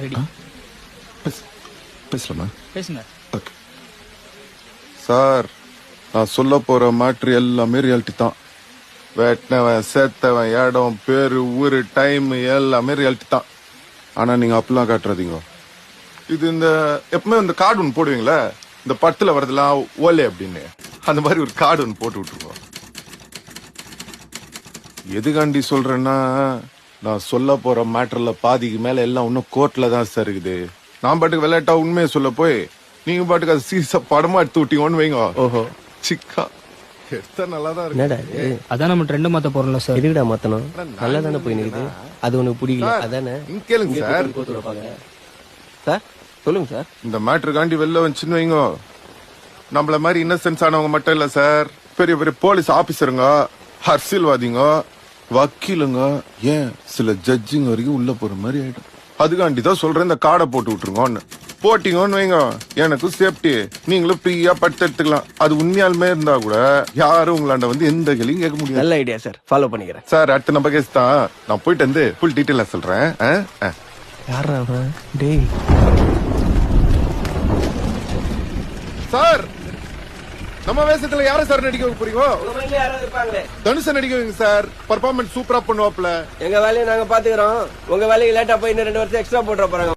Ready. பேசலாமா? பேசுங்க. Okay sir, நான் சொல்ல போற மேட்ரு எல்லாமே ரியாலிட்டி தான். வெட்டினவன், சேர்த்தவன், இடம், பேரு, ஊரு, டைம் எல்லாமே ரியாலிட்டி தான். ஆனா நீங்க அப்படிலாம் காட்டுறதீங்க. இது இந்த எப்பவுமே இந்த கார்டு ஒன்று போடுவீங்களே, இந்த படத்துல வரதெல்லாம் ஓலே அப்படின்னு, அந்த மாதிரி ஒரு கார்டு ஒன்று போட்டு விட்டுருவோம். எதுகாண்டி சொல்றேன்னா, நான் சொல்ல போற மேட்டர்ல பாதிக்கு மேல எல்லாம் இன்னும் கோர்ட்ல தான் சார் இருக்குது. நான் பாட்டுக்கு விளையாட்டா உண்மையை சொல்ல போய் நீங்க பாட்டுக்கு அது சீச படமா எடுத்து விட்டீங்கன்னு வைங்க. ஓஹோ, சிக்கா எடுத்தா நல்லா தான் இருக்கு. அதான் நம்ம ட்ரெண்ட் மாத்த போறோம்ல சார். எதுக்குடா மாத்தணும்? நல்லா தானே போய் நிக்குது. அது உனக்கு பிடிக்கல அதானே? இங்க கேளுங்க சார். சார் சொல்லுங்க சார். இந்த மேட்டருக்காண்டி வெளில வந்துச்சுன்னு வைங்க, நம்மள மாதிரி இன்னசென்ஸ் ஆனவங்க மட்டும் இல்ல சார், பெரிய பெரிய போலீஸ் ஆபீசருங்க, அரசியல்வாதிங்க, வக்கீலுங்க, ஏன் சில ஜட்ஜிங்க வரைக்கும் உள்ள போற மாதிரி ஆயிடும். அதுக்காண்டி தான் சொல்றேன், இந்த கார்டை போட்டு விட்டுருங்கன்னு. போட்டீங்கன்னு வைங்க, எனக்கும் சேஃப்டி, நீங்களும் ஃப்ரீயா படுத்து எடுத்துக்கலாம். அது உண்மையாலுமே இருந்தா கூட யாரும் உங்களாண்ட வந்து எந்த கேள்வியும் கேட்க முடியாது. நல்ல ஐடியா சார், ஃபாலோ பண்ணிக்கிறேன் சார். அடுத்த நம்ம கேஸ் தான், நான் போயிட்டு வந்து ஃபுல் டீட்டெயிலா சொல்றேன். யாரா அவன்? டேய் சார், நம்ம வேஷத்துல யார சார் நடிக்க வைக்க போறீங்க? தனுஷ நடிக்க வைங்க சார், பர்ஃபார்மன்ஸ் சூப்பரா பண்ணுவாப்ல. எங்க வேலையை நாங்க பாத்துக்கிறோம், உங்க வேலைக்கு லேட்டா போய் இன்னும் 2 வருஷம் எக்ஸ்ட்ரா போட்டுற போறாங்க.